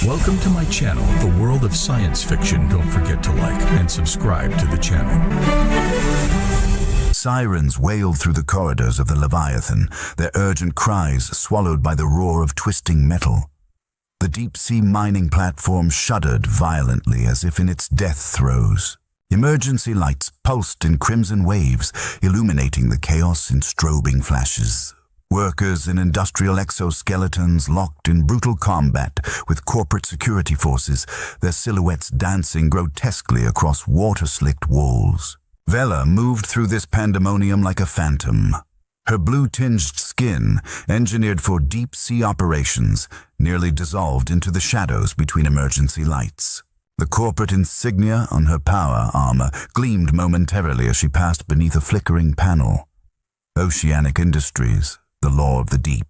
Welcome to my channel, The World of Science Fiction. Don't forget to like and subscribe to the channel. Sirens wailed through the corridors of the Leviathan, their urgent cries swallowed by the roar of twisting metal. The deep-sea mining platform shuddered violently as if in its death throes. Emergency lights pulsed in crimson waves, illuminating the chaos in strobing flashes. Workers in industrial exoskeletons locked in brutal combat with corporate security forces, their silhouettes dancing grotesquely across water-slicked walls. Vela moved through this pandemonium like a phantom. Her blue-tinged skin, engineered for deep-sea operations, nearly dissolved into the shadows between emergency lights. The corporate insignia on her power armor gleamed momentarily as she passed beneath a flickering panel. Oceanic Industries, the law of the deep.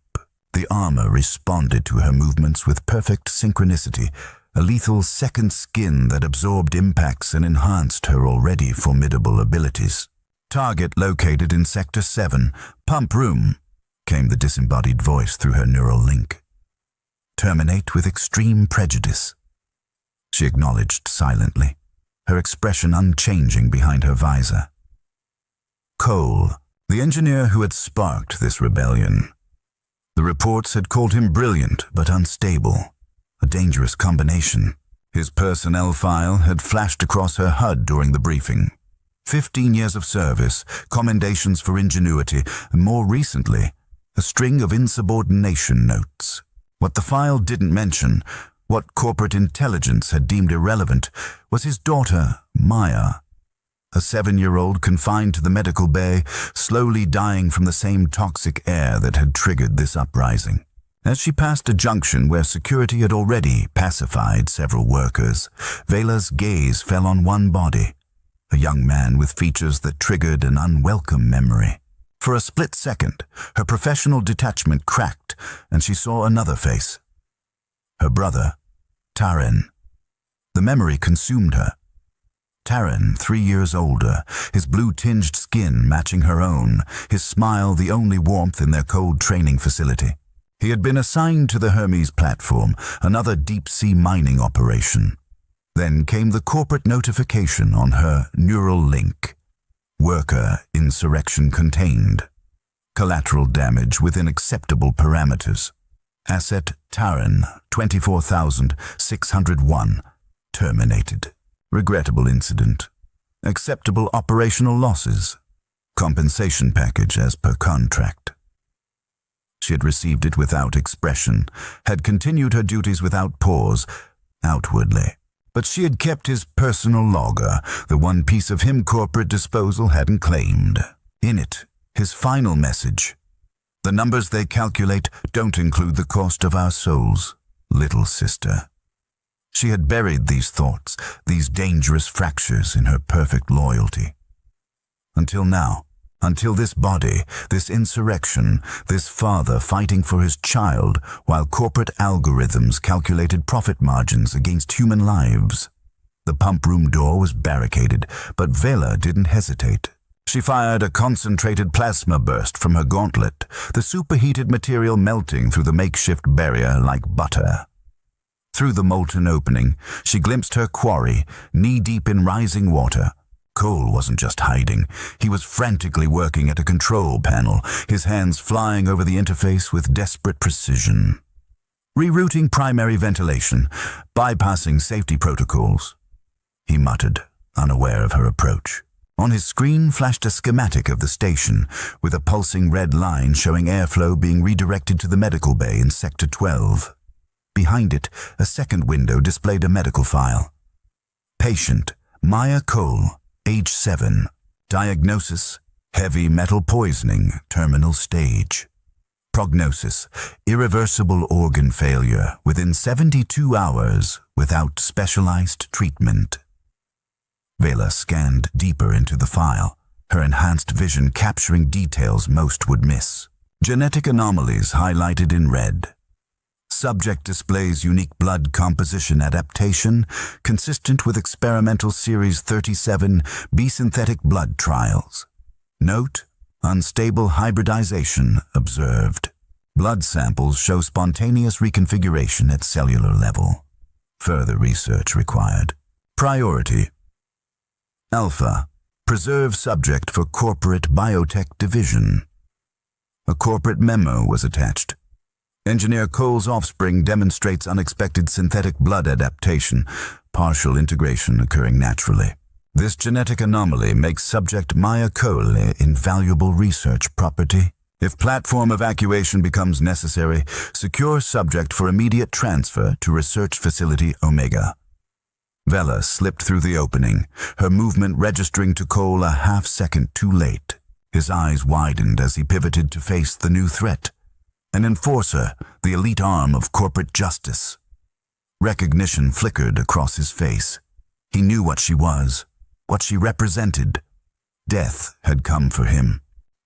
The armor responded to her movements with perfect synchronicity, a lethal second skin that absorbed impacts and enhanced her already formidable abilities. Target located in Sector 7, Pump Room, came the disembodied voice through her neural link. Terminate with extreme prejudice. She acknowledged silently, her expression unchanging behind her visor. Cole, the engineer who had sparked this rebellion. The reports had called him brilliant but unstable, a dangerous combination. His personnel file had flashed across her HUD during the briefing. 15 years of service, commendations for ingenuity, and more recently, a string of insubordination notes. What the file didn't mention, what corporate intelligence had deemed irrelevant, was his daughter, Maya. A 7-year-old confined to the medical bay, slowly dying from the same toxic air that had triggered this uprising. As she passed a junction where security had already pacified several workers, Vela's gaze fell on one body, a young man with features that triggered an unwelcome memory. For a split second, her professional detachment cracked, and she saw another face. Her brother, Taran. The memory consumed her. Taran, 3 years older, his blue-tinged skin matching her own, his smile the only warmth in their cold training facility. He had been assigned to the Hermes platform, another deep-sea mining operation. Then came the corporate notification on her neural link. Worker insurrection contained. Collateral damage within acceptable parameters. Asset Taran, 24,601. Terminated. Regrettable incident. Acceptable operational losses. Compensation package as per contract. She had received it without expression, had continued her duties without pause, outwardly. But she had kept his personal logger, the one piece of him corporate disposal hadn't claimed. In it, his final message. The numbers they calculate don't include the cost of our souls, little sister. She had buried these thoughts, these dangerous fractures in her perfect loyalty. Until now, until this body, this insurrection, this father fighting for his child while corporate algorithms calculated profit margins against human lives. The pump room door was barricaded, but Vela didn't hesitate. She fired a concentrated plasma burst from her gauntlet, the superheated material melting through the makeshift barrier like butter. Through the molten opening, she glimpsed her quarry, knee-deep in rising water. Cole wasn't just hiding. He was frantically working at a control panel, his hands flying over the interface with desperate precision. Rerouting primary ventilation, bypassing safety protocols. He muttered, unaware of her approach. On his screen flashed a schematic of the station, with a pulsing red line showing airflow being redirected to the medical bay in Sector 12. Behind it, a second window displayed a medical file. Patient, Maya Cole, age 7. Diagnosis, heavy metal poisoning, terminal stage. Prognosis, irreversible organ failure within 72 hours without specialized treatment. Vela scanned deeper into the file, her enhanced vision capturing details most would miss. Genetic anomalies highlighted in red. Subject displays unique blood composition adaptation consistent with experimental Series 37 B-synthetic blood trials. Note, unstable hybridization observed. Blood samples show spontaneous reconfiguration at cellular level. Further research required. Priority. Alpha. Preserve subject for corporate biotech division. A corporate memo was attached. Engineer Cole's offspring demonstrates unexpected synthetic blood adaptation, partial integration occurring naturally. This genetic anomaly makes subject Maya Cole invaluable research property. If platform evacuation becomes necessary, secure subject for immediate transfer to Research Facility Omega. Vela slipped through the opening, her movement registering to Cole a half-second too late. His eyes widened as he pivoted to face the new threat. An enforcer, the elite arm of corporate justice. Recognition flickered across his face. He knew what she was, what she represented. Death had come for him.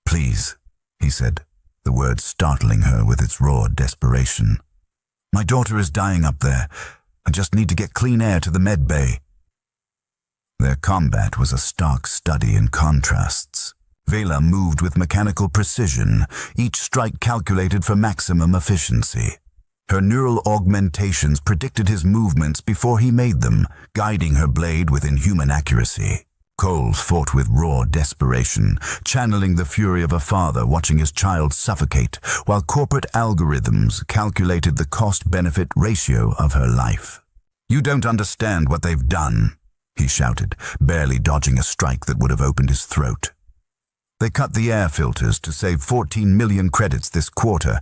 "Please," he said, the word startling her with its raw desperation. "My daughter is dying up there. I just need to get clean air to the med bay." Their combat was a stark study in contrasts. Vela moved with mechanical precision, each strike calculated for maximum efficiency. Her neural augmentations predicted his movements before he made them, guiding her blade with inhuman accuracy. Cole fought with raw desperation, channeling the fury of a father watching his child suffocate, while corporate algorithms calculated the cost-benefit ratio of her life. "You don't understand what they've done," he shouted, barely dodging a strike that would have opened his throat. "They cut the air filters to save 14 million credits this quarter.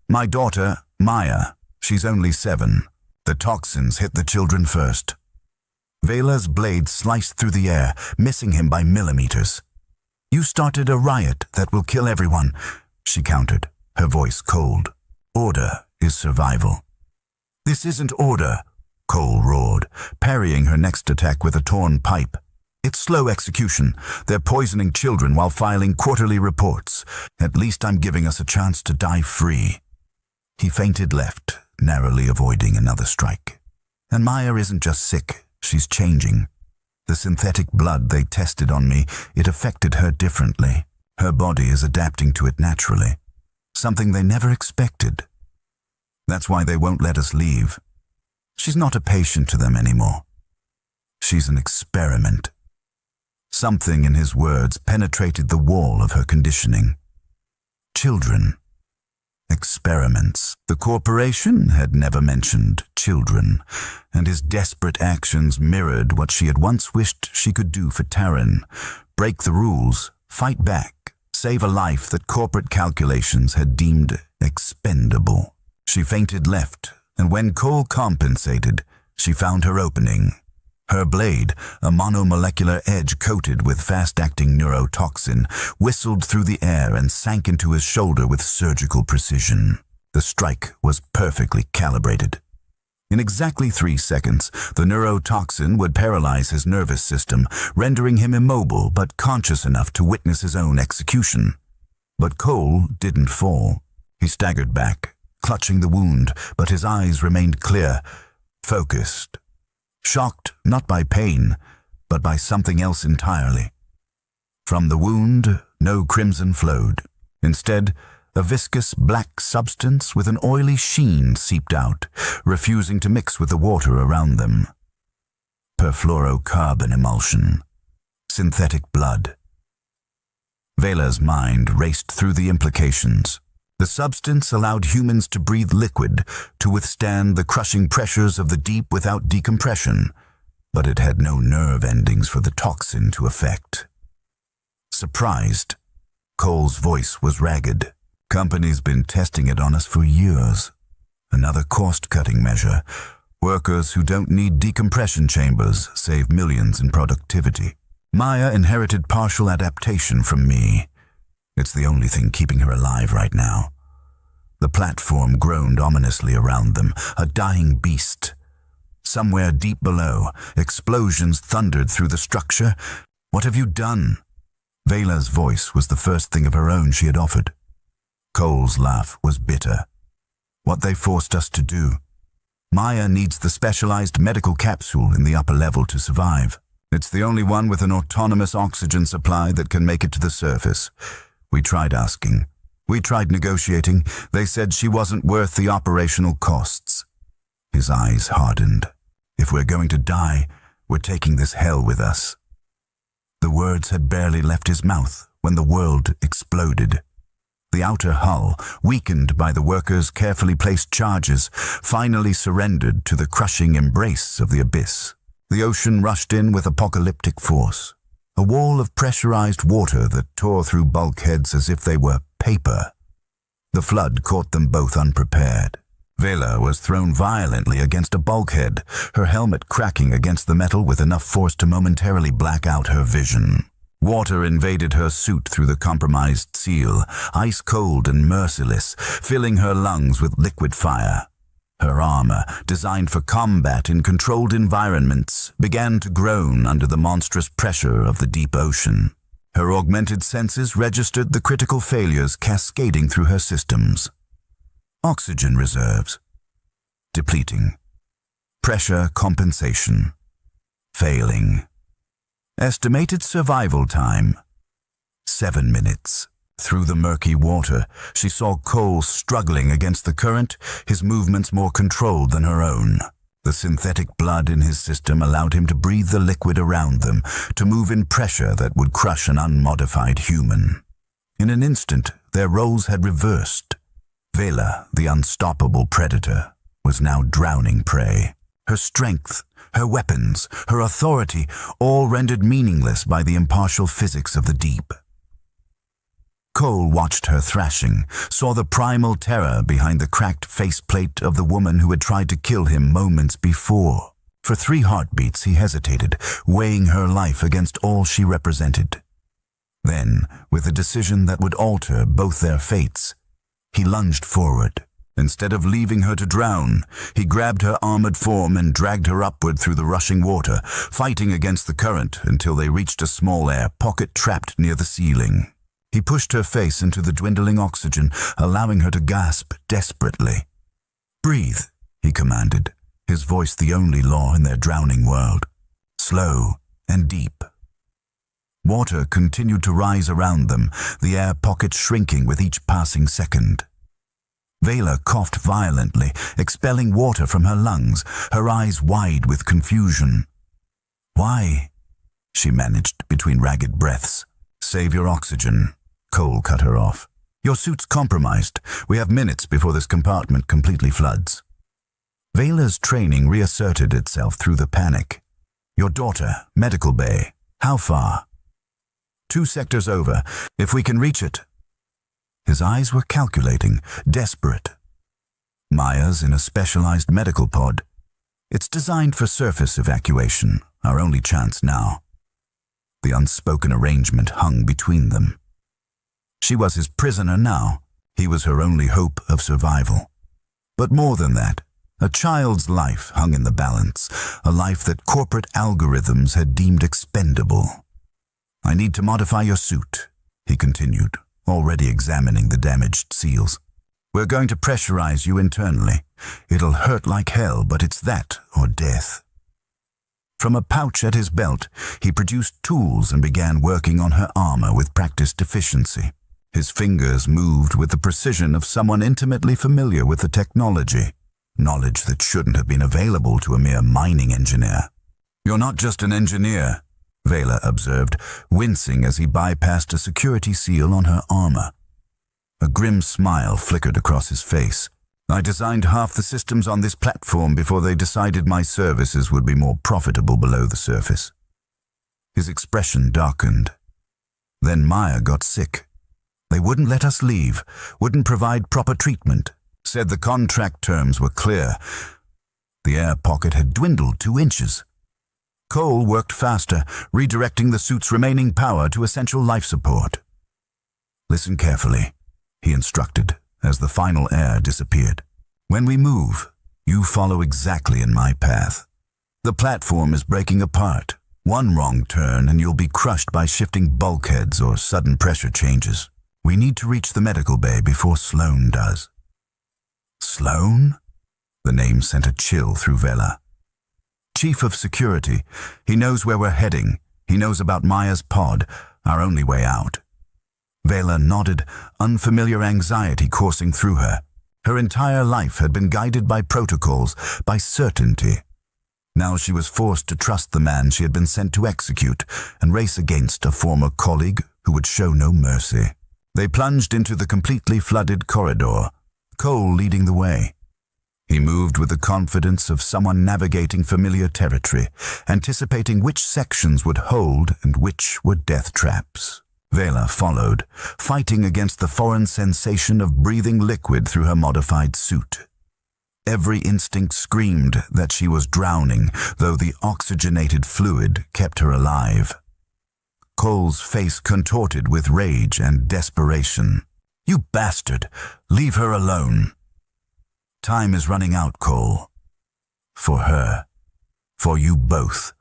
My daughter, Maya, she's only 7. The toxins hit the children first." Vela's blade sliced through the air, missing him by millimeters. "You started a riot that will kill everyone," she countered, her voice cold. "Order is survival." "This isn't order," Cole roared, parrying her next attack with a torn pipe. "It's slow execution. They're poisoning children while filing quarterly reports. At least I'm giving us a chance to die free." He feinted left, narrowly avoiding another strike. "And Maya isn't just sick. She's changing. The synthetic blood they tested on me, it affected her differently. Her body is adapting to it naturally. Something they never expected. That's why they won't let us leave. She's not a patient to them anymore. She's an experiment." Something in his words penetrated the wall of her conditioning. Children. Experiments. The corporation had never mentioned children, and his desperate actions mirrored what she had once wished she could do for Terran. Break the rules, fight back, save a life that corporate calculations had deemed expendable. She feinted left, and when Cole compensated, she found her opening. Her blade, a monomolecular edge coated with fast-acting neurotoxin, whistled through the air and sank into his shoulder with surgical precision. The strike was perfectly calibrated. In exactly 3 seconds, the neurotoxin would paralyze his nervous system, rendering him immobile but conscious enough to witness his own execution. But Cole didn't fall. He staggered back, clutching the wound, but his eyes remained clear, focused. Shocked not by pain, but by something else entirely. From the wound, no crimson flowed. Instead, a viscous black substance with an oily sheen seeped out, refusing to mix with the water around them. Perfluorocarbon emulsion. Synthetic blood. Vela's mind raced through the implications. The substance allowed humans to breathe liquid, to withstand the crushing pressures of the deep without decompression, but it had no nerve endings for the toxin to affect. Surprised, Cole's voice was ragged. "Company's been testing it on us for years. Another cost-cutting measure. Workers who don't need decompression chambers save millions in productivity. Maya inherited partial adaptation from me. It's the only thing keeping her alive right now." The platform groaned ominously around them, a dying beast. Somewhere deep below, explosions thundered through the structure. "What have you done?" Vela's voice was the first thing of her own she had offered. Cole's laugh was bitter. "What they forced us to do. Maya needs the specialized medical capsule in the upper level to survive. It's the only one with an autonomous oxygen supply that can make it to the surface. We tried asking. We tried negotiating. They said she wasn't worth the operational costs." His eyes hardened. If we're going to die, we're taking this hell with us." The words had barely left his mouth when the world exploded. The outer hull, weakened by the workers' carefully placed charges, finally surrendered to the crushing embrace of the abyss. The ocean rushed in with apocalyptic force, a wall of pressurized water that tore through bulkheads as if they were paper. The flood caught them both unprepared. Vela was thrown violently against a bulkhead, her helmet cracking against the metal with enough force to momentarily black out her vision. Water invaded her suit through the compromised seal, ice cold and merciless, filling her lungs with liquid fire. Her armor, designed for combat in controlled environments, began to groan under the monstrous pressure of the deep ocean. Her augmented senses registered the critical failures cascading through her systems. Oxygen reserves depleting. Pressure compensation failing. Estimated survival time 7 minutes. Through the murky water, she saw Cole struggling against the current, his movements more controlled than her own. The synthetic blood in his system allowed him to breathe the liquid around them, to move in pressure that would crush an unmodified human. In an instant, their roles had reversed. Vela, the unstoppable predator, was now drowning prey. Her strength, her weapons, her authority, all rendered meaningless by the impartial physics of the deep. Cole watched her thrashing, saw the primal terror behind the cracked faceplate of the woman who had tried to kill him moments before. For 3 heartbeats he hesitated, weighing her life against all she represented. Then, with a decision that would alter both their fates, he lunged forward. Instead of leaving her to drown, he grabbed her armored form and dragged her upward through the rushing water, fighting against the current until they reached a small air pocket trapped near the ceiling. He pushed her face into the dwindling oxygen, allowing her to gasp desperately. "Breathe," he commanded, his voice the only law in their drowning world. Slow and deep. Water continued to rise around them, the air pocket shrinking with each passing second. Vela coughed violently, expelling water from her lungs, her eyes wide with confusion. "Why?" she managed between ragged breaths. "Save your oxygen," Cole cut her off. "Your suit's compromised. We have minutes before this compartment completely floods." Vela's training reasserted itself through the panic. "Your daughter, medical bay. How far?" 2 sectors over, if we can reach it." His eyes were calculating, desperate. "Maya's in a specialized medical pod. It's designed for surface evacuation, our only chance now." The unspoken arrangement hung between them. She was his prisoner now. He was her only hope of survival. But more than that, a child's life hung in the balance, a life that corporate algorithms had deemed expendable. "I need to modify your suit," he continued, already examining the damaged seals. "We're going to pressurize you internally. It'll hurt like hell, but it's that or death." From a pouch at his belt, he produced tools and began working on her armor with practiced efficiency. His fingers moved with the precision of someone intimately familiar with the technology, knowledge that shouldn't have been available to a mere mining engineer. "You're not just an engineer," Vela observed, wincing as he bypassed a security seal on her armor. A grim smile flickered across his face. "I designed half the systems on this platform before they decided my services would be more profitable below the surface." His expression darkened. "Then Maya got sick. They wouldn't let us leave, wouldn't provide proper treatment, said the contract terms were clear. The air pocket had dwindled 2 inches. Cole worked faster, redirecting the suit's remaining power to essential life support. "Listen carefully," he instructed as the final air disappeared. "When we move, you follow exactly in my path. The platform is breaking apart. One wrong turn and you'll be crushed by shifting bulkheads or sudden pressure changes. We need to reach the medical bay before Sloan does." "Sloan?" The name sent a chill through Vela. "Chief of Security. He knows where we're heading. He knows about Maya's pod, our only way out." Vela nodded, unfamiliar anxiety coursing through her. Her entire life had been guided by protocols, by certainty. Now she was forced to trust the man she had been sent to execute and race against a former colleague who would show no mercy. They plunged into the completely flooded corridor, Cole leading the way. He moved with the confidence of someone navigating familiar territory, anticipating which sections would hold and which were death traps. Vela followed, fighting against the foreign sensation of breathing liquid through her modified suit. Every instinct screamed that she was drowning, though the oxygenated fluid kept her alive. Cole's face contorted with rage and desperation. "You bastard! Leave her alone!" "Time is running out, Cole. For her. For you both."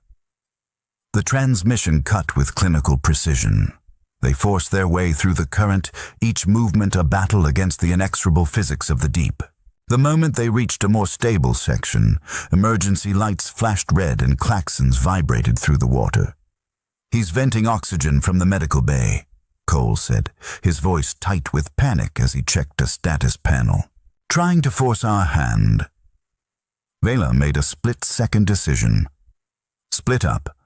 The transmission cut with clinical precision. They forced their way through the current, each movement a battle against the inexorable physics of the deep. The moment they reached a more stable section, emergency lights flashed red and klaxons vibrated through the water. "He's venting oxygen from the medical bay," Cole said, his voice tight with panic as he checked a status panel. "Trying to force our hand." Vela made a split-second decision. "Split up.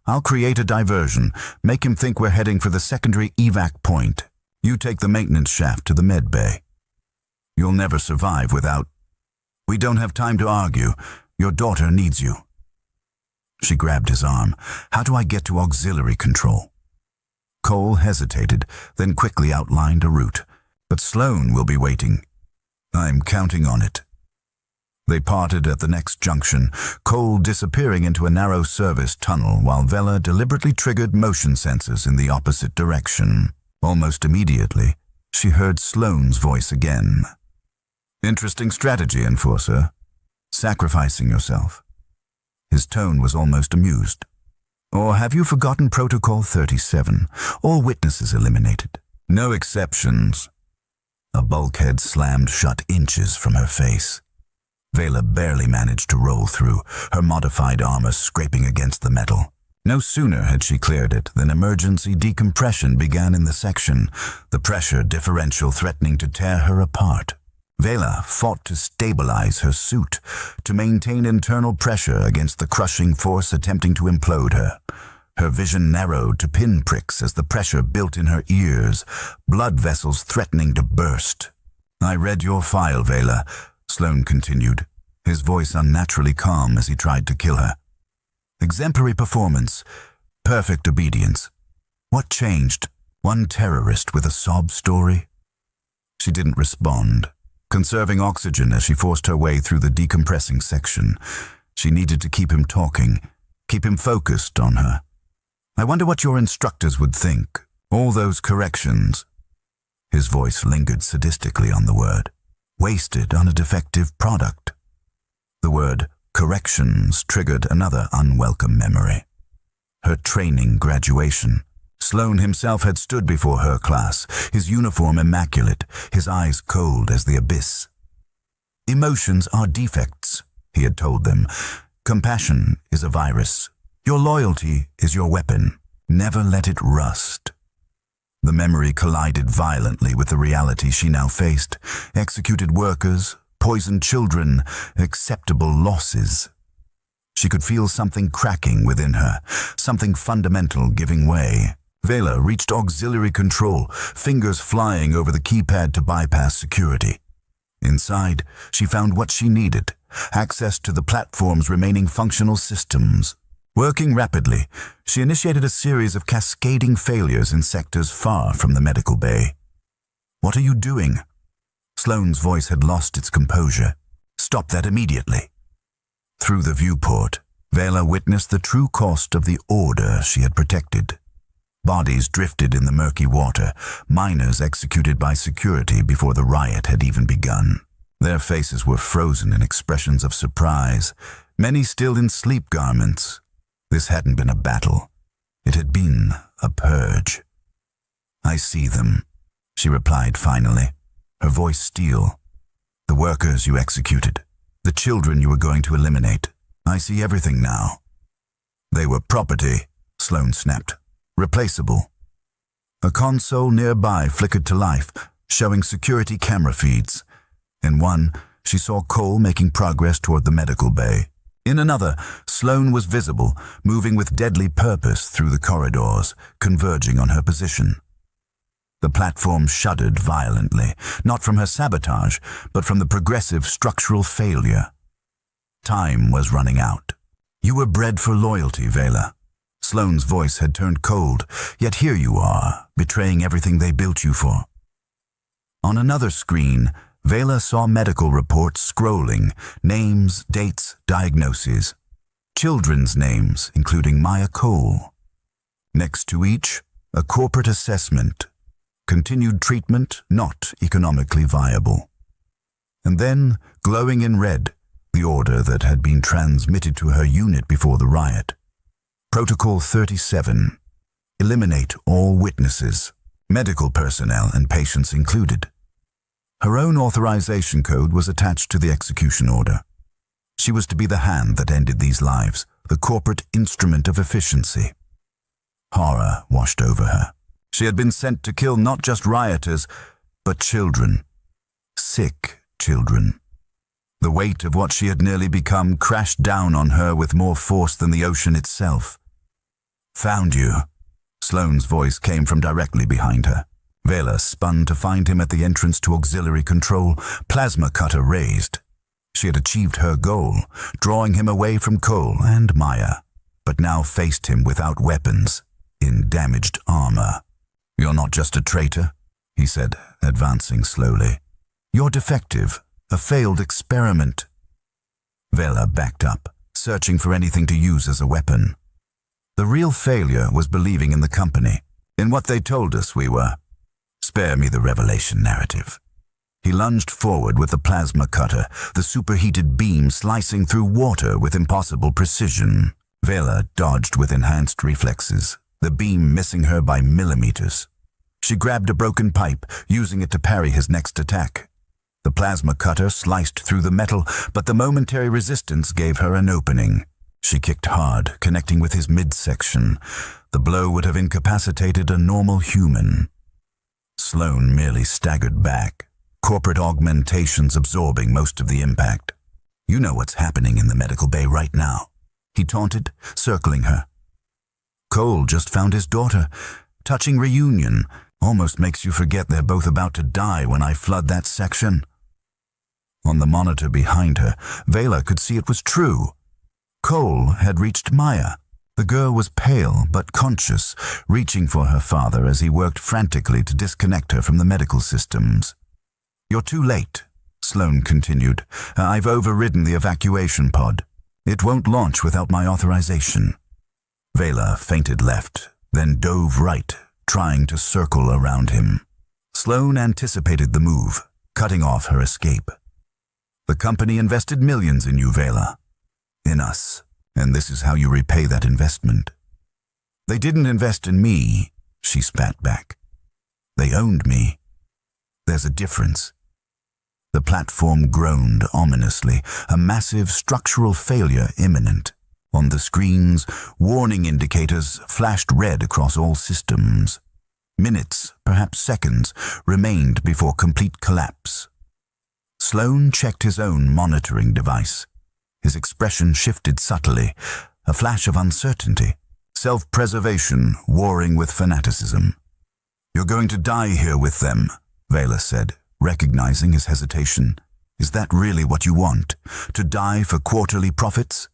I'll create a diversion, make him think we're heading for the secondary evac point. You take the maintenance shaft to the med bay. You'll never survive without—" "We don't have time to argue. Your daughter needs you." She grabbed his arm. "How do I get to auxiliary control?" Cole hesitated, then quickly outlined a route. "But Sloan will be waiting." "I'm counting on it." They parted at the next junction, Cole disappearing into a narrow service tunnel while Vela deliberately triggered motion sensors in the opposite direction. Almost immediately, she heard Sloan's voice again. "Interesting strategy, Enforcer. Sacrificing yourself." His tone was almost amused. "Or have you forgotten Protocol 37? All witnesses eliminated. No exceptions." A bulkhead slammed shut inches from her face. Vela barely managed to roll through, her modified armor scraping against the metal. No sooner had she cleared it than emergency decompression began in the section, the pressure differential threatening to tear her apart. Vela fought to stabilize her suit, to maintain internal pressure against the crushing force attempting to implode her. Her vision narrowed to pinpricks as the pressure built in her ears, blood vessels threatening to burst. "I read your file, Vela," Sloan continued, his voice unnaturally calm as he tried to kill her. "Exemplary performance, perfect obedience. What changed? One terrorist with a sob story?" She didn't respond, conserving oxygen as she forced her way through the decompressing section. She needed to keep him talking, keep him focused on her. "I wonder what your instructors would think. All those corrections." His voice lingered sadistically on the word. "Wasted on a defective product." The word corrections triggered another unwelcome memory. Her training graduation. Sloan himself had stood before her class, his uniform immaculate, his eyes cold as the abyss. "Emotions are defects," he had told them. "Compassion is a virus. Your loyalty is your weapon. Never let it rust." The memory collided violently with the reality she now faced. Executed workers, poisoned children, acceptable losses. She could feel something cracking within her, something fundamental giving way. Vela reached auxiliary control, fingers flying over the keypad to bypass security. Inside, she found what she needed, access to the platform's remaining functional systems. Working rapidly, she initiated a series of cascading failures in sectors far from the medical bay. "What are you doing?" Sloan's voice had lost its composure. "Stop that immediately." Through the viewport, Vela witnessed the true cost of the order she had protected. Bodies drifted in the murky water, miners executed by security before the riot had even begun. Their faces were frozen in expressions of surprise, many still in sleep garments. This hadn't been a battle. It had been a purge. "I see them," she replied finally, her voice steel. "The workers you executed, the children you were going to eliminate. I see everything now." "They were property," Sloan snapped. "Replaceable." A console nearby flickered to life, showing security camera feeds. In one, she saw Cole making progress toward the medical bay. In another, Sloane was visible, moving with deadly purpose through the corridors, converging on her position. The platform shuddered violently, not from her sabotage, but from the progressive structural failure. Time was running out. You were bred for loyalty, Vela. Sloane's voice had turned cold, yet here you are, betraying everything they built you for. On another screen, Vela saw medical reports scrolling, names, dates, diagnoses. Children's names, including Maya Cole. Next to each, a corporate assessment. Continued treatment not economically viable. And then, glowing in red, the order that had been transmitted to her unit before the riot. Protocol 37. Eliminate all witnesses, medical personnel and patients included. Her own authorization code was attached to the execution order. She was to be the hand that ended these lives, the corporate instrument of efficiency. Horror washed over her. She had been sent to kill not just rioters, but children. Sick children. The weight of what she had nearly become crashed down on her with more force than the ocean itself. Found you. Sloane's voice came from directly behind her. Vela spun to find him at the entrance to auxiliary control, plasma cutter raised. She had achieved her goal, drawing him away from Cole and Maya, but now faced him without weapons, in damaged armor. You're not just a traitor, he said, advancing slowly. You're defective, a failed experiment. Vela backed up, searching for anything to use as a weapon. The real failure was believing in the company, in what they told us we were. Spare me the revelation narrative. He lunged forward with the plasma cutter, the superheated beam slicing through water with impossible precision. Vela dodged with enhanced reflexes, the beam missing her by millimeters. She grabbed a broken pipe, using it to parry his next attack. The plasma cutter sliced through the metal, but the momentary resistance gave her an opening. She kicked hard, connecting with his midsection. The blow would have incapacitated a normal human. Sloane merely staggered back, corporate augmentations absorbing most of the impact. You know what's happening in the medical bay right now, he taunted, circling her. Cole just found his daughter. Touching reunion. Almost makes you forget they're both about to die when I flood that section. On the monitor behind her, Vela could see it was true. Cole had reached Maya. The girl was pale but conscious, reaching for her father as he worked frantically to disconnect her from the medical systems. You're too late, Sloane continued. I've overridden the evacuation pod. It won't launch without my authorization. Vela feinted left, then dove right, trying to circle around him. Sloane anticipated the move, cutting off her escape. The company invested millions in you, Vela. In us, and this is how you repay that investment. They didn't invest in me, she spat back. They owned me. There's a difference. The platform groaned ominously, a massive structural failure imminent. On the screens, warning indicators flashed red across all systems. Minutes, perhaps seconds, remained before complete collapse. Sloane checked his own monitoring device. His expression shifted subtly, a flash of uncertainty, self-preservation warring with fanaticism. You're going to die here with them, Vela said, recognizing his hesitation. Is that really what you want? To die for quarterly profits?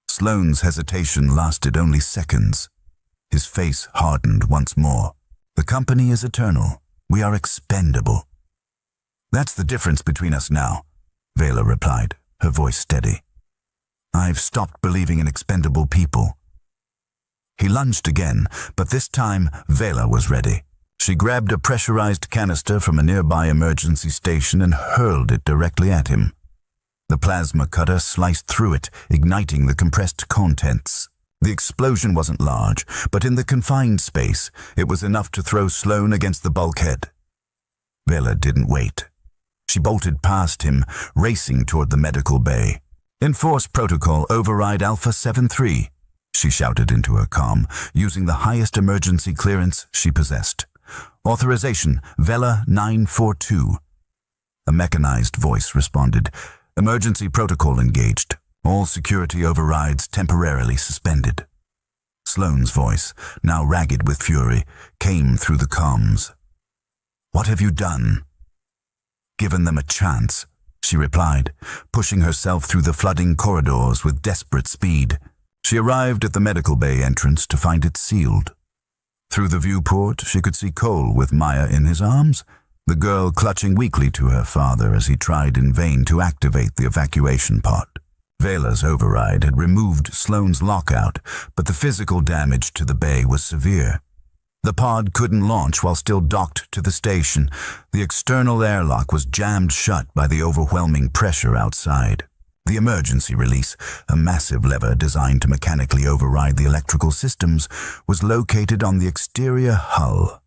Sloane's hesitation lasted only seconds. His face hardened once more. The company is eternal. We are expendable. That's the difference between us now, Vela replied, her voice steady. I've stopped believing in expendable people. He lunged again, but this time Vela was ready. She grabbed a pressurized canister from a nearby emergency station and hurled it directly at him. The plasma cutter sliced through it, igniting the compressed contents. The explosion wasn't large, but in the confined space, it was enough to throw Sloane against the bulkhead. Vela didn't wait. She bolted past him, racing toward the medical bay. Enforce protocol override Alpha 7-3, she shouted into her comm, using the highest emergency clearance she possessed. Authorization, Vela 942. A mechanized voice responded. Emergency protocol engaged. All security overrides temporarily suspended. Sloane's voice, now ragged with fury, came through the comms. "What have you done?" "Given them a chance," she replied, pushing herself through the flooding corridors with desperate speed. She arrived at the medical bay entrance to find it sealed. Through the viewport, she could see Cole with Maya in his arms, the girl clutching weakly to her father as he tried in vain to activate the evacuation pod. Vela's override had removed Sloane's lockout, but the physical damage to the bay was severe. The pod couldn't launch while still docked to the station. The external airlock was jammed shut by the overwhelming pressure outside. The emergency release, a massive lever designed to mechanically override the electrical systems, was located on the exterior hull.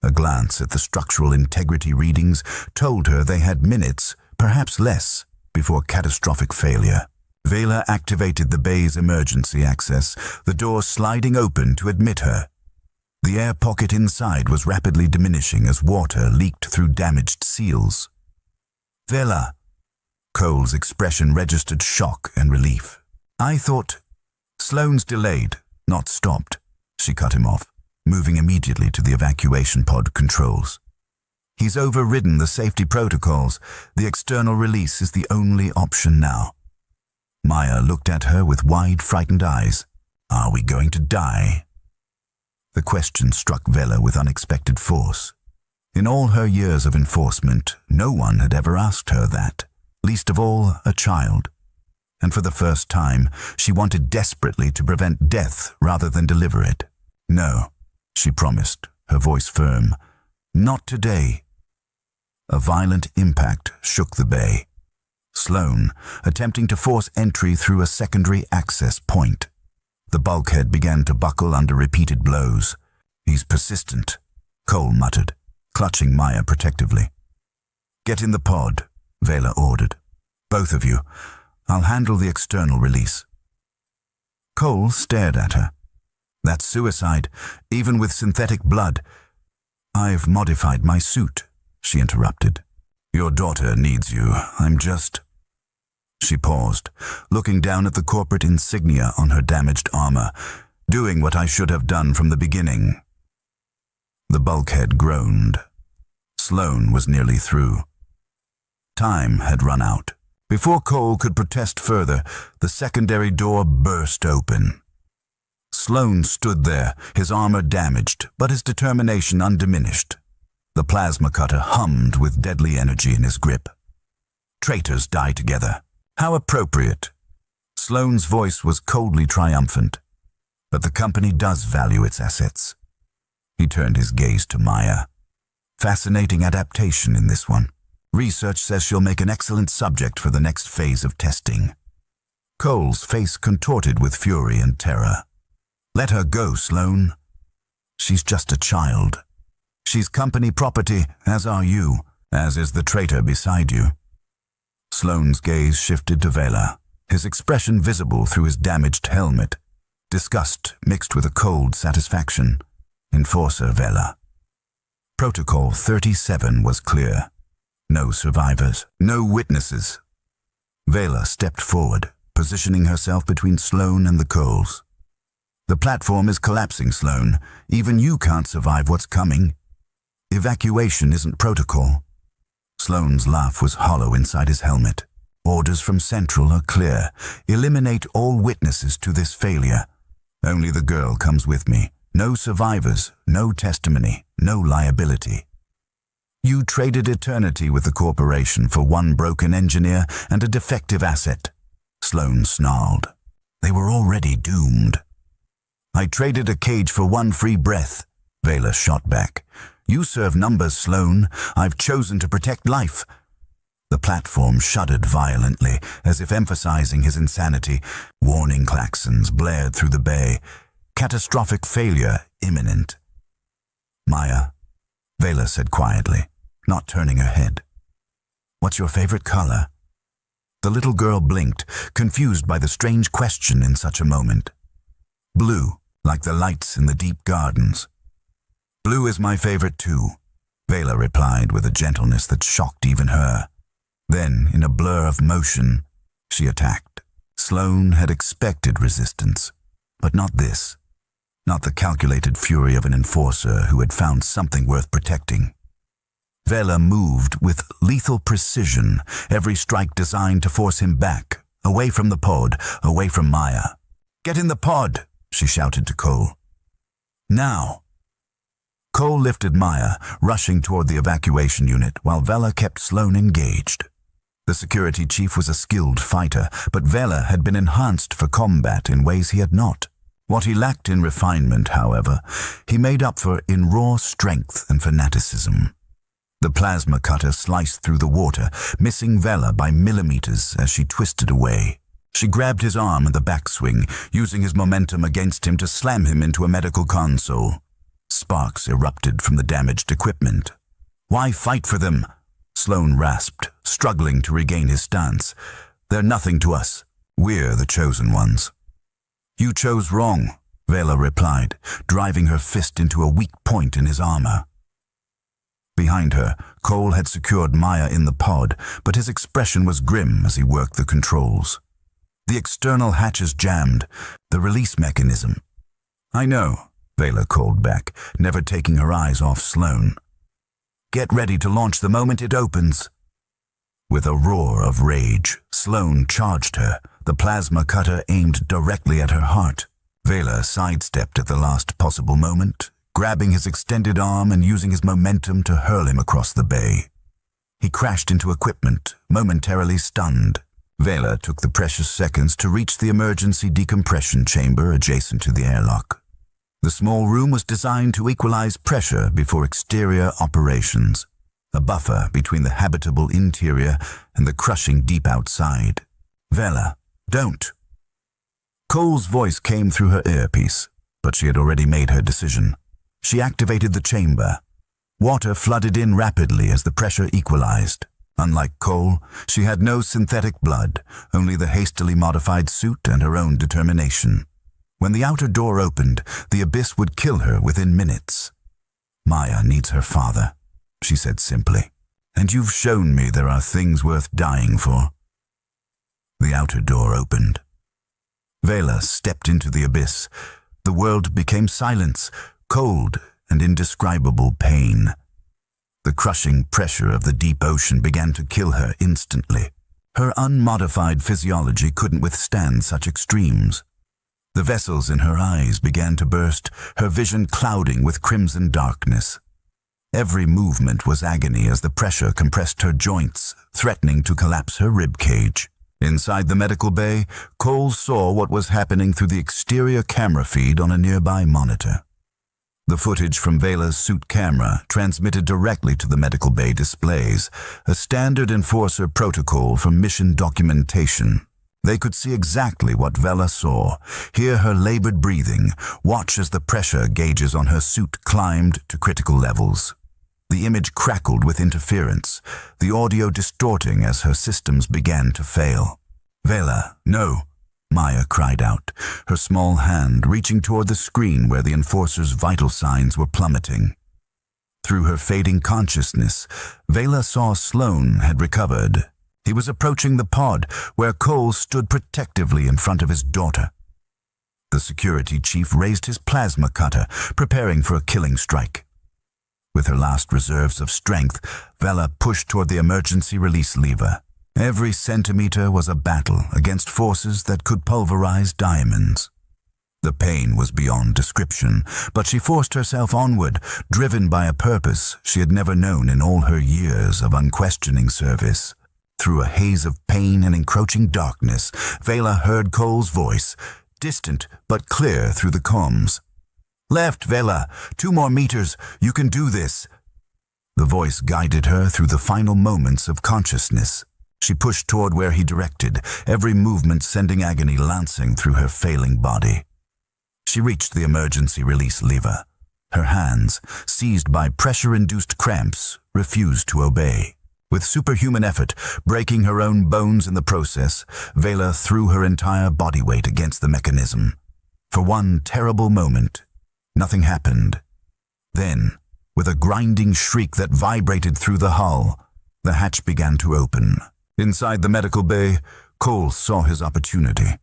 A glance at the structural integrity readings told her they had minutes, perhaps less, before catastrophic failure. Vela activated the bay's emergency access, the door sliding open to admit her. The air pocket inside was rapidly diminishing as water leaked through damaged seals. "Vela!" Cole's expression registered shock and relief. "I thought—" "Sloane's delayed, not stopped," she cut him off, moving immediately to the evacuation pod controls. "He's overridden the safety protocols. The external release is the only option now." Maya looked at her with wide, frightened eyes. "Are we going to die?" The question struck Vela with unexpected force. In all her years of enforcement, no one had ever asked her that, least of all a child. And for the first time, she wanted desperately to prevent death rather than deliver it. "No," she promised, her voice firm. "Not today." A violent impact shook the bay. Sloane, attempting to force entry through a secondary access point. The bulkhead began to buckle under repeated blows. "He's persistent," Cole muttered, clutching Maya protectively. "Get in the pod," Vela ordered. "Both of you. I'll handle the external release." Cole stared at her. "That's suicide, even with synthetic blood." "I've modified my suit," she interrupted. "Your daughter needs you. I'm just—" She paused, looking down at the corporate insignia on her damaged armor, "doing what I should have done from the beginning." The bulkhead groaned. Sloane was nearly through. Time had run out. Before Cole could protest further, the secondary door burst open. Sloane stood there, his armor damaged, but his determination undiminished. The plasma cutter hummed with deadly energy in his grip. "Traitors die together. How appropriate." Sloane's voice was coldly triumphant. "But the company does value its assets." He turned his gaze to Maya. "Fascinating adaptation in this one. Research says she'll make an excellent subject for the next phase of testing." Cole's face contorted with fury and terror. "Let her go, Sloane. She's just a child. She's company property, as are you, as is the traitor beside you." Sloane's gaze shifted to Vela, his expression visible through his damaged helmet. Disgust mixed with a cold satisfaction. Enforcer Vela. Protocol 37 was clear. No survivors, no witnesses. Vela stepped forward, positioning herself between Sloane and the Coles. "The platform is collapsing, Sloane. Even you can't survive what's coming. Evacuation isn't protocol." Sloane's laugh was hollow inside his helmet. "Orders from Central are clear. Eliminate all witnesses to this failure. Only the girl comes with me. No survivors, no testimony, no liability." "You traded eternity with the corporation for one broken engineer and a defective asset," Sloane snarled. "They were already doomed." "I traded a cage for one free breath," Vela shot back. "You serve numbers, Sloane. I've chosen to protect life." The platform shuddered violently, as if emphasizing his insanity. Warning klaxons blared through the bay. Catastrophic failure imminent. "Maya," Vela said quietly, not turning her head. "What's your favorite color?" The little girl blinked, confused by the strange question in such a moment. "Blue, like the lights in the deep gardens." "Blue is my favorite too," Vela replied with a gentleness that shocked even her. Then, in a blur of motion, she attacked. Sloane had expected resistance, but not this. Not the calculated fury of an enforcer who had found something worth protecting. Vela moved with lethal precision, every strike designed to force him back, away from the pod, away from Maya. "Get in the pod," she shouted to Cole. "Now." Cole lifted Maya, rushing toward the evacuation unit, while Vela kept Sloane engaged. The security chief was a skilled fighter, but Vela had been enhanced for combat in ways he had not. What he lacked in refinement, however, he made up for in raw strength and fanaticism. The plasma cutter sliced through the water, missing Vela by millimeters as she twisted away. She grabbed his arm in the backswing, using his momentum against him to slam him into a medical console. Sparks erupted from the damaged equipment. "Why fight for them?" Sloane rasped, struggling to regain his stance. "They're nothing to us. We're the chosen ones." "You chose wrong," Vela replied, driving her fist into a weak point in his armor. Behind her, Cole had secured Maya in the pod, but his expression was grim as he worked the controls. The external hatches jammed, the release mechanism. "I know," Vela called back, never taking her eyes off Sloane. "Get ready to launch the moment it opens." With a roar of rage, Sloane charged her, the plasma cutter aimed directly at her heart. Vela sidestepped at the last possible moment, grabbing his extended arm and using his momentum to hurl him across the bay. He crashed into equipment, momentarily stunned. Vela took the precious seconds to reach the emergency decompression chamber adjacent to the airlock. The small room was designed to equalize pressure before exterior operations, a buffer between the habitable interior and the crushing deep outside. "Vela, don't." Cole's voice came through her earpiece, but she had already made her decision. She activated the chamber. Water flooded in rapidly as the pressure equalized. Unlike Cole, she had no synthetic blood, only the hastily modified suit and her own determination. When the outer door opened, the abyss would kill her within minutes. "Maya needs her father," she said simply, "and you've shown me there are things worth dying for." The outer door opened. Vela stepped into the abyss. The world became silence, cold and indescribable pain. The crushing pressure of the deep ocean began to kill her instantly. Her unmodified physiology couldn't withstand such extremes. The vessels in her eyes began to burst, her vision clouding with crimson darkness. Every movement was agony as the pressure compressed her joints, threatening to collapse her rib cage. Inside the medical bay, Cole saw what was happening through the exterior camera feed on a nearby monitor. The footage from Vela's suit camera transmitted directly to the medical bay displays, a standard enforcer protocol for mission documentation. They could see exactly what Vela saw, hear her labored breathing, watch as the pressure gauges on her suit climbed to critical levels. The image crackled with interference, the audio distorting as her systems began to fail. "Vela, no!" Maya cried out, her small hand reaching toward the screen where the enforcer's vital signs were plummeting. Through her fading consciousness, Vela saw Sloane had recovered. He was approaching the pod, where Cole stood protectively in front of his daughter. The security chief raised his plasma cutter, preparing for a killing strike. With her last reserves of strength, Vela pushed toward the emergency release lever. Every centimeter was a battle against forces that could pulverize diamonds. The pain was beyond description, but she forced herself onward, driven by a purpose she had never known in all her years of unquestioning service. Through a haze of pain and encroaching darkness, Vela heard Cole's voice, distant but clear through the comms. "Left, Vela. 2 more meters. You can do this." The voice guided her through the final moments of consciousness. She pushed toward where he directed, every movement sending agony lancing through her failing body. She reached the emergency release lever. Her hands, seized by pressure-induced cramps, refused to obey. With superhuman effort, breaking her own bones in the process, Vela threw her entire body weight against the mechanism. For one terrible moment, nothing happened. Then, with a grinding shriek that vibrated through the hull, the hatch began to open. Inside the medical bay, Cole saw his opportunity.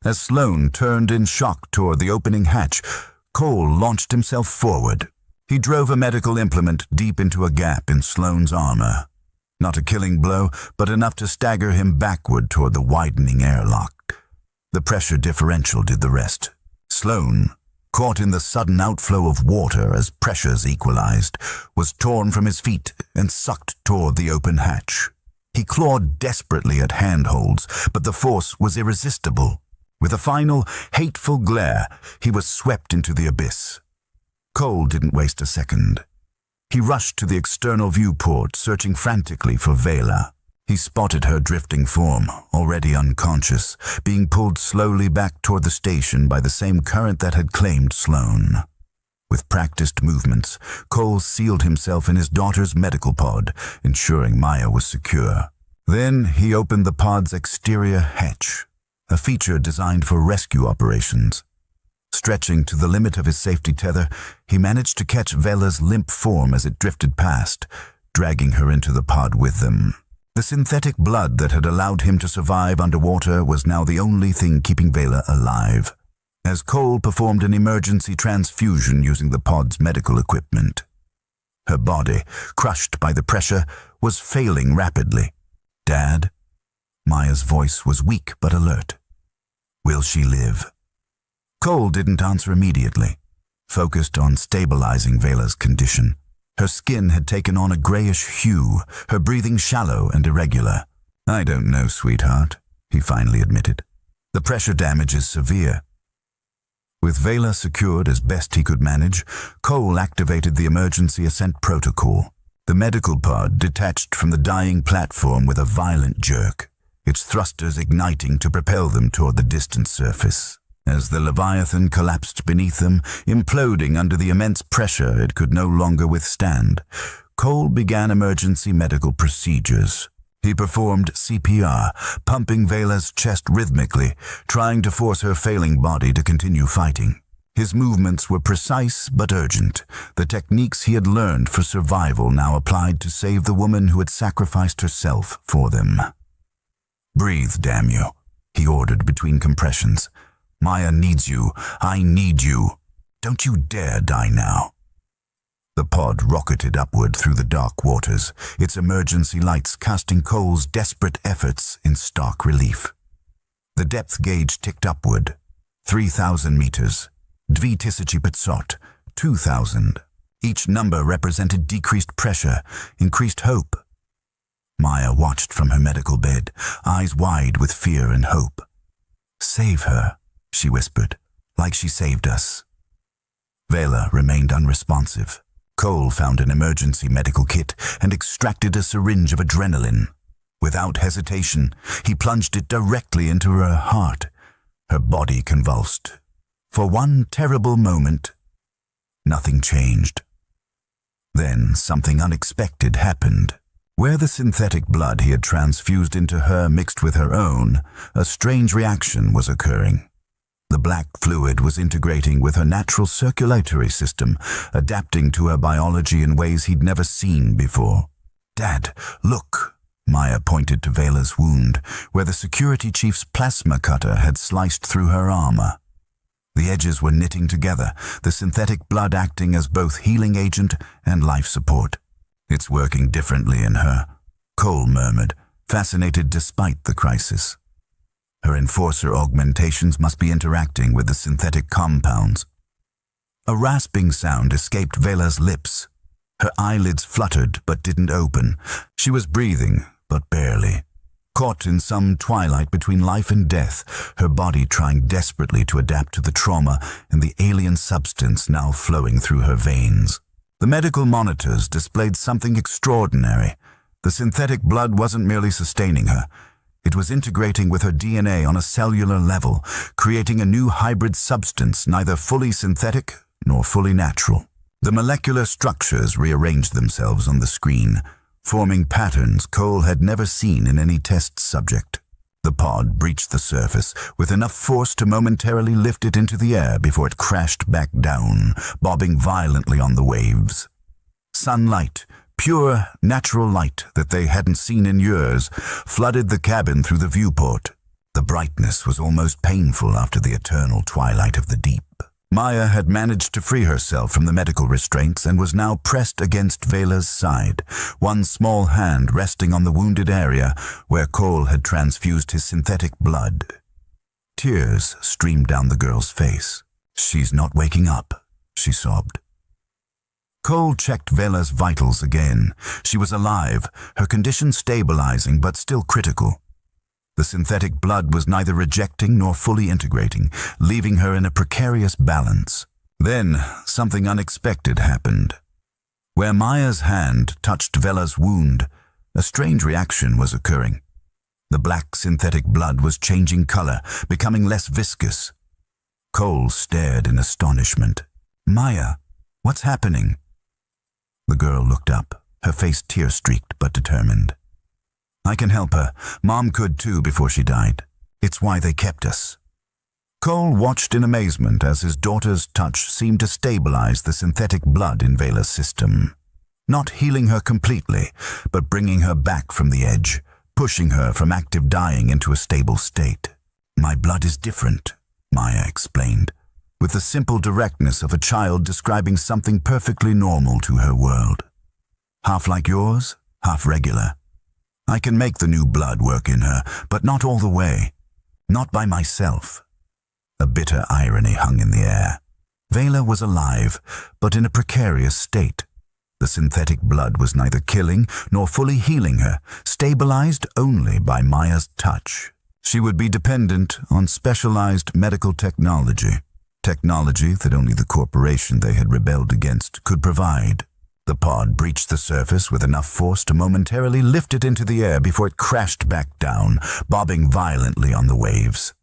As Sloane turned in shock toward the opening hatch, Cole launched himself forward. He drove a medical implement deep into a gap in Sloane's armor. Not a killing blow, but enough to stagger him backward toward the widening airlock. The pressure differential did the rest. Sloane, caught in the sudden outflow of water as pressures equalized, was torn from his feet and sucked toward the open hatch. He clawed desperately at handholds, but the force was irresistible. With a final, hateful glare, he was swept into the abyss. Cole didn't waste a second. He rushed to the external viewport, searching frantically for Vela. He spotted her drifting form, already unconscious, being pulled slowly back toward the station by the same current that had claimed Sloane. With practiced movements, Cole sealed himself in his daughter's medical pod, ensuring Maya was secure. Then he opened the pod's exterior hatch, a feature designed for rescue operations. Stretching to the limit of his safety tether, he managed to catch Vela's limp form as it drifted past, dragging her into the pod with them. The synthetic blood that had allowed him to survive underwater was now the only thing keeping Vela alive. As Cole performed an emergency transfusion using the pod's medical equipment, her body, crushed by the pressure, was failing rapidly. "Dad?" Maya's voice was weak but alert. "Will she live?" Cole didn't answer immediately, focused on stabilizing Vela's condition. Her skin had taken on a grayish hue, her breathing shallow and irregular. "I don't know, sweetheart," he finally admitted. "The pressure damage is severe." With Vela secured as best he could manage, Cole activated the emergency ascent protocol. The medical pod detached from the dying platform with a violent jerk, its thrusters igniting to propel them toward the distant surface. As the Leviathan collapsed beneath them, imploding under the immense pressure it could no longer withstand, Cole began emergency medical procedures. He performed CPR, pumping Vela's chest rhythmically, trying to force her failing body to continue fighting. His movements were precise but urgent, the techniques he had learned for survival now applied to save the woman who had sacrificed herself for them. "Breathe, damn you," he ordered between compressions. "Maya needs you. I need you. Don't you dare die now." The pod rocketed upward through the dark waters, its emergency lights casting Cole's desperate efforts in stark relief. The depth gauge ticked upward. 3,000 meters. 2500, 2,000. Each number represented decreased pressure, increased hope. Maya watched from her medical bed, eyes wide with fear and hope. "Save her," she whispered, "like she saved us." Vela remained unresponsive. Cole found an emergency medical kit and extracted a syringe of adrenaline. Without hesitation, he plunged it directly into her heart. Her body convulsed. For one terrible moment, nothing changed. Then something unexpected happened. Where the synthetic blood he had transfused into her mixed with her own, a strange reaction was occurring. The black fluid was integrating with her natural circulatory system, adapting to her biology in ways he'd never seen before. "Dad, look!" Maya pointed to Vela's wound, where the security chief's plasma cutter had sliced through her armor. The edges were knitting together, the synthetic blood acting as both healing agent and life support. "It's working differently in her," Cole murmured, fascinated despite the crisis. Her enforcer augmentations must be interacting with the synthetic compounds. A rasping sound escaped Vela's lips. Her eyelids fluttered but didn't open. She was breathing, but barely. Caught in some twilight between life and death, her body trying desperately to adapt to the trauma and the alien substance now flowing through her veins. The medical monitors displayed something extraordinary. The synthetic blood wasn't merely sustaining her. It was integrating with her DNA on a cellular level, creating a new hybrid substance neither fully synthetic nor fully natural. The molecular structures rearranged themselves on the screen, forming patterns Cole had never seen in any test subject. The pod breached the surface with enough force to momentarily lift it into the air before it crashed back down, bobbing violently on the waves. Sunlight, Pure, natural light that they hadn't seen in years flooded the cabin through the viewport. The brightness was almost painful after the eternal twilight of the deep. Maya had managed to free herself from the medical restraints and was now pressed against Vela's side, one small hand resting on the wounded area where Cole had transfused his synthetic blood. Tears streamed down the girl's face. "She's not waking up," she sobbed. Cole checked Vela's vitals again. She was alive, her condition stabilizing but still critical. The synthetic blood was neither rejecting nor fully integrating, leaving her in a precarious balance. Then, something unexpected happened. Where Maya's hand touched Vela's wound, a strange reaction was occurring. The black synthetic blood was changing color, becoming less viscous. Cole stared in astonishment. "Maya, what's happening?" The girl looked up, her face tear-streaked but determined. "I can help her. Mom could too before she died. It's why they kept us." Cole watched in amazement as his daughter's touch seemed to stabilize the synthetic blood in Vela's system. Not healing her completely, but bringing her back from the edge, pushing her from active dying into a stable state. "My blood is different," Maya explained, with the simple directness of a child describing something perfectly normal to her world. "Half like yours, half regular. I can make the new blood work in her, but not all the way. Not by myself." A bitter irony hung in the air. Vela was alive, but in a precarious state. The synthetic blood was neither killing nor fully healing her, stabilized only by Maya's touch. She would be dependent on specialized medical technology that only the corporation they had rebelled against could provide. The pod breached the surface with enough force to momentarily lift it into the air before it crashed back down, bobbing violently on the waves.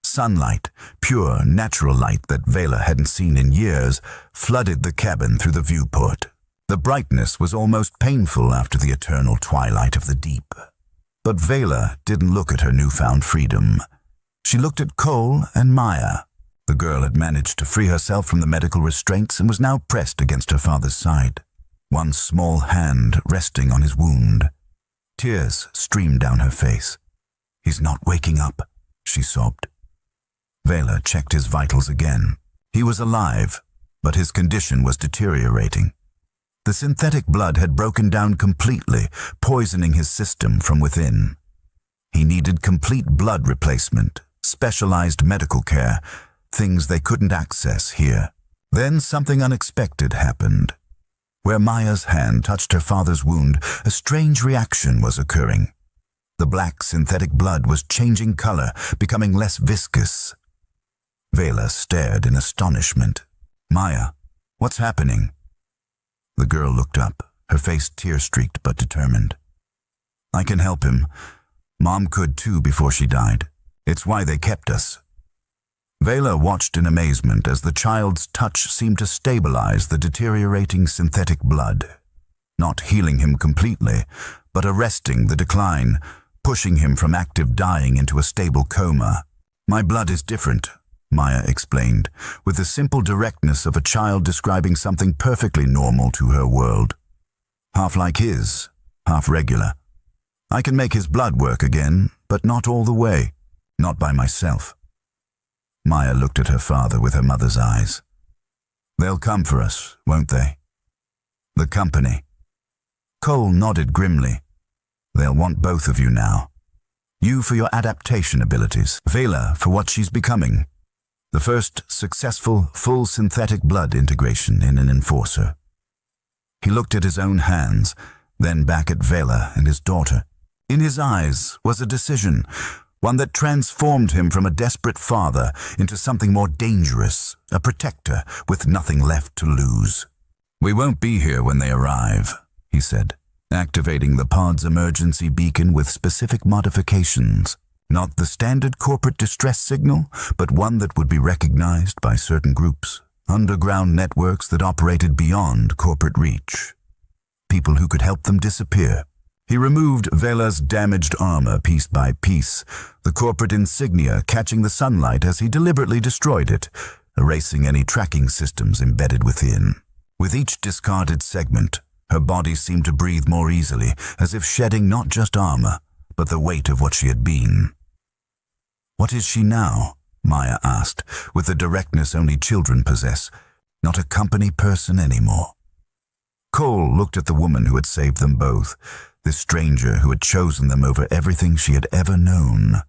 Sunlight, pure, natural light that Vela hadn't seen in years, flooded the cabin through the viewport. The brightness was almost painful after the eternal twilight of the deep. But Vela didn't look at her newfound freedom. She looked at Cole and Maya. The girl had managed to free herself from the medical restraints and was now pressed against her father's side, one small hand resting on his wound. Tears streamed down her face. "He's not waking up," she sobbed. Vela checked his vitals again. He was alive, but his condition was deteriorating. The synthetic blood had broken down completely, poisoning his system from within. He needed complete blood replacement, specialized medical care, things they couldn't access here. Then something unexpected happened. Where Maya's hand touched her father's wound, a strange reaction was occurring. The black synthetic blood was changing color, becoming less viscous. Vela stared in astonishment. "Maya, what's happening?" The girl looked up, her face tear-streaked but determined. "I can help him. Mom could too before she died. It's why they kept us." Vela watched in amazement as the child's touch seemed to stabilize the deteriorating synthetic blood, not healing him completely, but arresting the decline, pushing him from active dying into a stable coma. "My blood is different," Maya explained, with the simple directness of a child describing something perfectly normal to her world. "Half like his, half regular. I can make his blood work again, but not all the way, not by myself." Maya looked at her father with her mother's eyes. "They'll come for us, won't they?" "The company." Cole nodded grimly. "They'll want both of you now. You for your adaptation abilities, Vela for what she's becoming. The first successful, full synthetic blood integration in an enforcer." He looked at his own hands, then back at Vela and his daughter. In his eyes was a decision, one that transformed him from a desperate father into something more dangerous, a protector with nothing left to lose. "We won't be here when they arrive," he said, activating the pod's emergency beacon with specific modifications. Not the standard corporate distress signal, but one that would be recognized by certain groups, underground networks that operated beyond corporate reach. People who could help them disappear. He removed Vela's damaged armor piece by piece, the corporate insignia catching the sunlight as he deliberately destroyed it, erasing any tracking systems embedded within. With each discarded segment, Her body seemed to breathe more easily, as if shedding not just armor, but the weight of what she had been. "What is she now?" Maya asked, with the directness only children possess. Not a company person anymore. Cole looked at the woman who had saved them both, this stranger who had chosen them over everything she had ever known,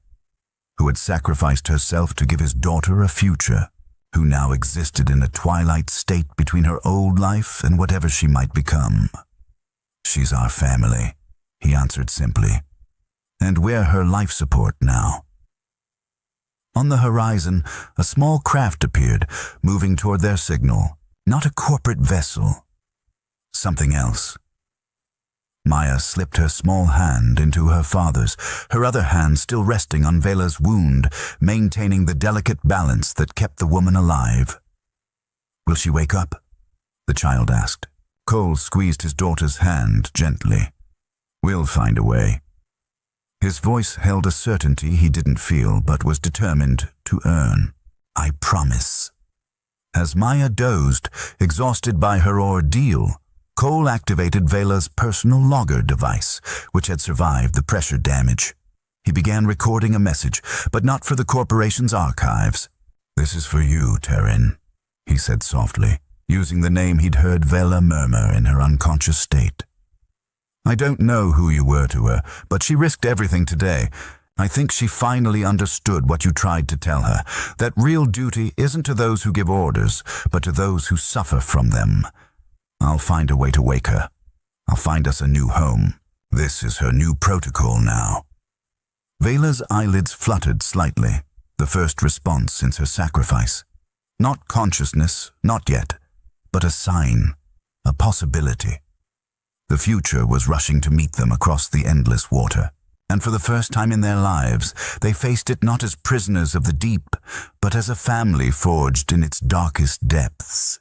who had sacrificed herself to give his daughter a future, who now existed in a twilight state between her old life and whatever she might become. "She's our family," he answered simply. "And we're her life support now." On the horizon, a small craft appeared, moving toward their signal. Not a corporate vessel. Something else. Maya slipped her small hand into her father's, her other hand still resting on Vela's wound, maintaining the delicate balance that kept the woman alive. "Will she wake up?" the child asked. Cole squeezed his daughter's hand gently. "We'll find a way." His voice held a certainty he didn't feel but was determined to earn. "I promise." As Maya dozed, exhausted by her ordeal, Cole activated Vela's personal logger device, which had survived the pressure damage. He began recording a message, but not for the corporation's archives. "This is for you, Terran," he said softly, using the name he'd heard Vela murmur in her unconscious state. "I don't know who you were to her, but she risked everything today. I think she finally understood what you tried to tell her, that real duty isn't to those who give orders, but to those who suffer from them. I'll find a way to wake her. I'll find us a new home. This is her new protocol now." Vela's eyelids fluttered slightly, the first response since her sacrifice. Not consciousness, not yet, but a sign, a possibility. The future was rushing to meet them across the endless water, and for the first time in their lives, they faced it not as prisoners of the deep, but as a family forged in its darkest depths.